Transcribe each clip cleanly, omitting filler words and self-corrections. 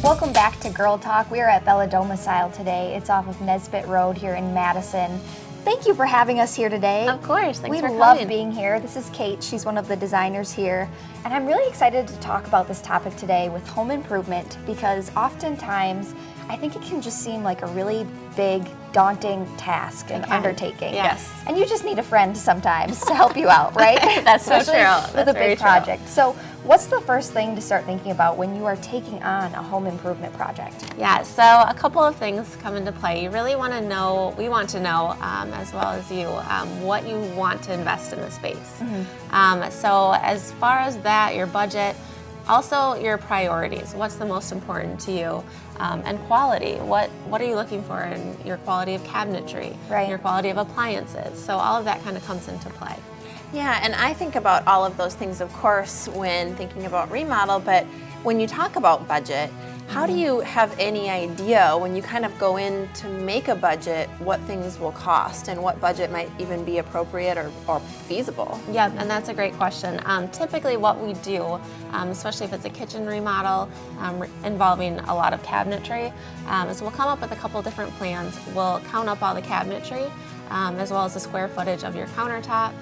Welcome back to Girl Talk. We are at Bella Domicile today. It's off of Nesbitt Road here in Madison. Thank you for having us here today. Of course, thanks for coming. We love being here. This is Kate. She's one of the designers here. And I'm really excited to talk about this topic today with home improvement because oftentimes I think it can just seem like a really big, daunting task and undertaking. Yes. And you just need a friend sometimes to help you out, right? That's so Especially true. with That's a very big project. So what's the first thing to start thinking about when you are taking on a home improvement project? Yeah, so a couple of things come into play. You really want to know, we want to know, as well as you, what you want to invest in the space. So as far as that, your budget, also your priorities. What's the most important to you? And quality. What are you looking for in your quality of cabinetry, your quality of appliances? So all of that kind of comes into play. Yeah, and I think about all of those things, of course, when thinking about remodel, but when you talk about budget, how do you have any idea when you kind of go in to make a budget what things will cost and what budget might even be appropriate or feasible? Yeah, and that's a great question. Typically what we do, especially if it's a kitchen remodel involving a lot of cabinetry, is we'll come up with a couple different plans. We'll count up all the cabinetry as well as the square footage of your countertop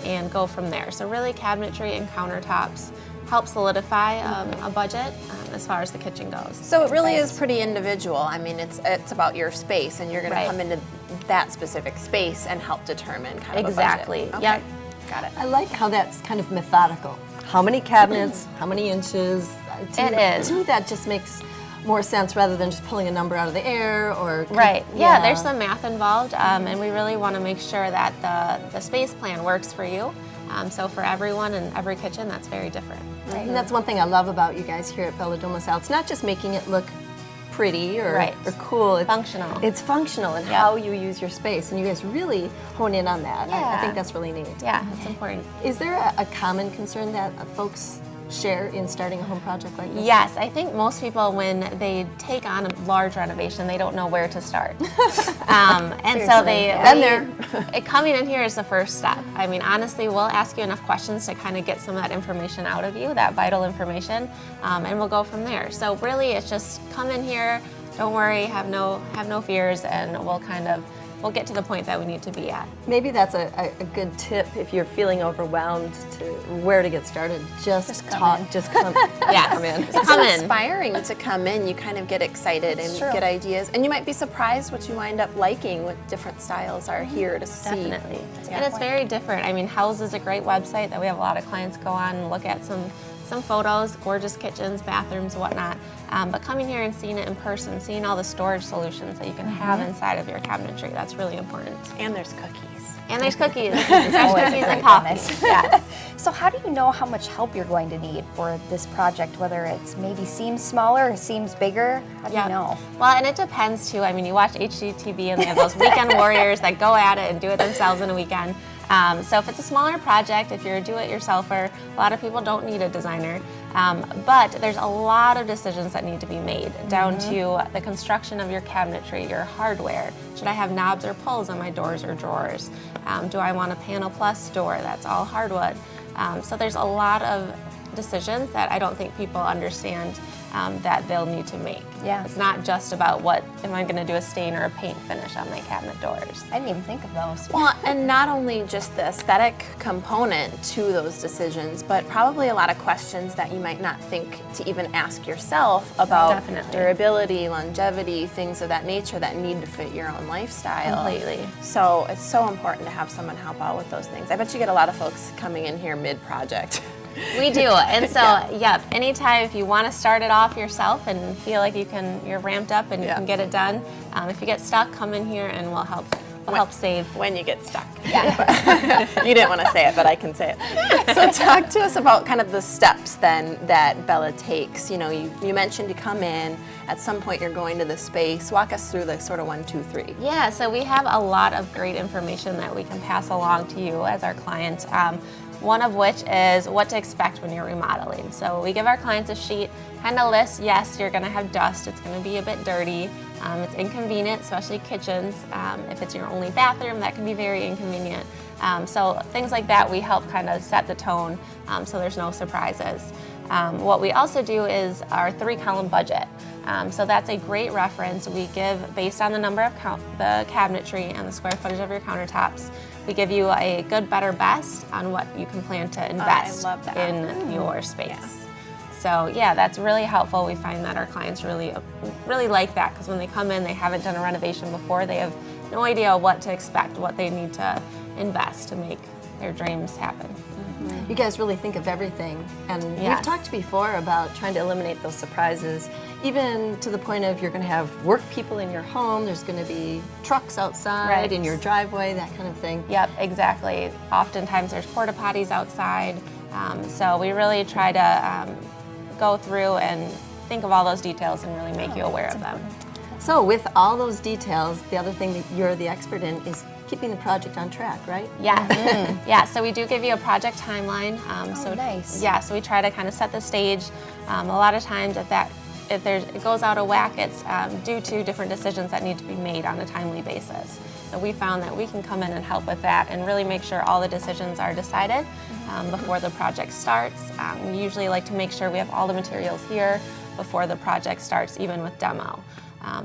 and go from there. So really cabinetry and countertops help solidify a budget as far as the kitchen goes. So it really is pretty individual. I mean, it's about your space, and you're going to come into that specific space and help determine kind of exactly. a budget. Yep. Got it. I like how that's kind of methodical. How many cabinets, how many inches? It is. To me, that just makes more sense rather than just pulling a number out of the air or... Yeah, there's some math involved, and we really want to make sure that the space plan works for you. So for everyone and every kitchen, that's very different. Right. And that's one thing I love about you guys here at Bella Domicile. It's not just making it look pretty or cool. It's functional. It's functional in how you use your space, and you guys really hone in on that. I think that's really neat. Yeah, it's important. Is there a common concern that folks share in starting a home project like this? Yes, I think most people, when they take on a large renovation, they don't know where to start. And so coming in here is the first step. I mean, honestly, we'll ask you enough questions to kind of get some of that information out of you, that vital information, and we'll go from there. So really, it's just come in here, don't worry, have no fears, and we'll get to the point that we need to be at. Maybe that's a good tip if you're feeling overwhelmed to where to get started. Just come in. Come in. It's inspiring to come in. You kind of get excited and get ideas. And you might be surprised what you wind up liking, what different styles are here to see. Definitely. And it's very different. I mean, House is a great website that we have a lot of clients go on and look at some photos, gorgeous kitchens, bathrooms, whatnot. But coming here and seeing it in person, seeing all the storage solutions that you can have inside of your cabinetry, that's really important. And there's cookies. And there's cookies. There's cookies and coffee. Yes. So how do you know how much help you're going to need for this project, whether it's maybe seems smaller or seems bigger? How do you know? Well, and it depends too. I mean, you watch HGTV and they have those weekend warriors that go at it and do it themselves in a weekend. So if it's a smaller project, if you're a do-it-yourselfer, a lot of people don't need a designer. But there's a lot of decisions that need to be made, down to the construction of your cabinetry, your hardware. Should I have knobs or pulls on my doors or drawers? Do I want a panel plus door that's all hardwood? So there's a lot of decisions that I don't think people understand that they'll need to make. Yeah. It's not just about what, am I going to do a stain or a paint finish on my cabinet doors? I didn't even think of those. Well, and not only just the aesthetic component to those decisions, but probably a lot of questions that you might not think to even ask yourself about durability, longevity, things of that nature that need to fit your own lifestyle. Completely. So it's so important to have someone help out with those things. I bet you get a lot of folks coming in here mid-project. We do, and so anytime if you want to start it off yourself and feel like you're ramped up and you can get it done. If you get stuck, come in here and we'll help save. When you get stuck. Yeah. You didn't want to say it, but I can say it. So talk to us about kind of the steps then that Bella takes. You know, you mentioned you come in, at some point you're going to the space. Walk us through the sort of 1, 2, 3. Yeah, so we have a lot of great information that we can pass along to you as our client. One of which is what to expect when you're remodeling. So we give our clients a sheet, kind of list, yes, you're gonna have dust, it's gonna be a bit dirty, it's inconvenient, especially kitchens. If it's your only bathroom, that can be very inconvenient. So things like that, we help kind of set the tone so there's no surprises. What we also do is our 3-column budget. So that's a great reference. We give, based on the number of the cabinetry and the square footage of your countertops, we give you a good, better, best on what you can plan to invest in your space. Yeah. So yeah, that's really helpful. We find that our clients really like that, because when they come in, they haven't done a renovation before. They have no idea what to expect, what they need to invest to make their dreams happen. You guys really think of everything, and we've talked before about trying to eliminate those surprises, even to the point of you're going to have work people in your home, there's going to be trucks outside in your driveway, that kind of thing. Yep, exactly. Oftentimes there's porta potties outside, so we really try to go through and think of all those details and really make you aware of them. So with all those details, the other thing that you're the expert in is keeping the project on track, right? Yeah, yeah. So we do give you a project timeline. So nice. Yeah, so we try to kind of set the stage. A lot of times, if it goes out of whack, it's due to different decisions that need to be made on a timely basis. So we found that we can come in and help with that and really make sure all the decisions are decided before the project starts. We usually like to make sure we have all the materials here before the project starts, even with demo.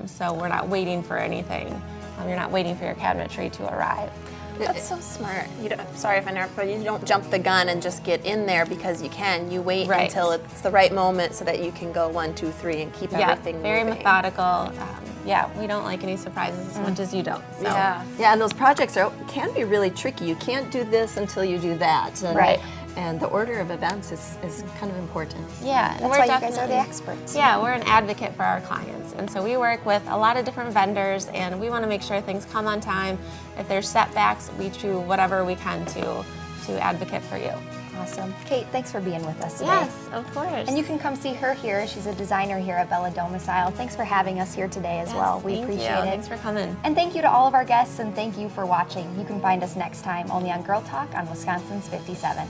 So we're not waiting for anything. You're not waiting for your cabinetry to arrive. That's so smart. Sorry if I interrupt, but you don't jump the gun and just get in there because you can. You wait until it's the right moment so that you can go 1, 2, 3 and keep everything very moving. Methodical. Yeah, we don't like any surprises as much as you don't. So. Yeah. Yeah, and those projects can be really tricky. You can't do this until you do that. And, and the order of events is kind of important. Yeah, and that's why you guys are the experts. Yeah, we're an advocate for our clients. And so we work with a lot of different vendors, and we want to make sure things come on time. If there's setbacks, we do whatever we can to advocate for you. Awesome. Kate, thanks for being with us today. Yes, of course. And you can come see her here. She's a designer here at Bella Domicile. Thanks for having us here today as well. We appreciate it. Thanks for coming. And thank you to all of our guests, and thank you for watching. You can find us next time only on Girl Talk on Wisconsin's 57.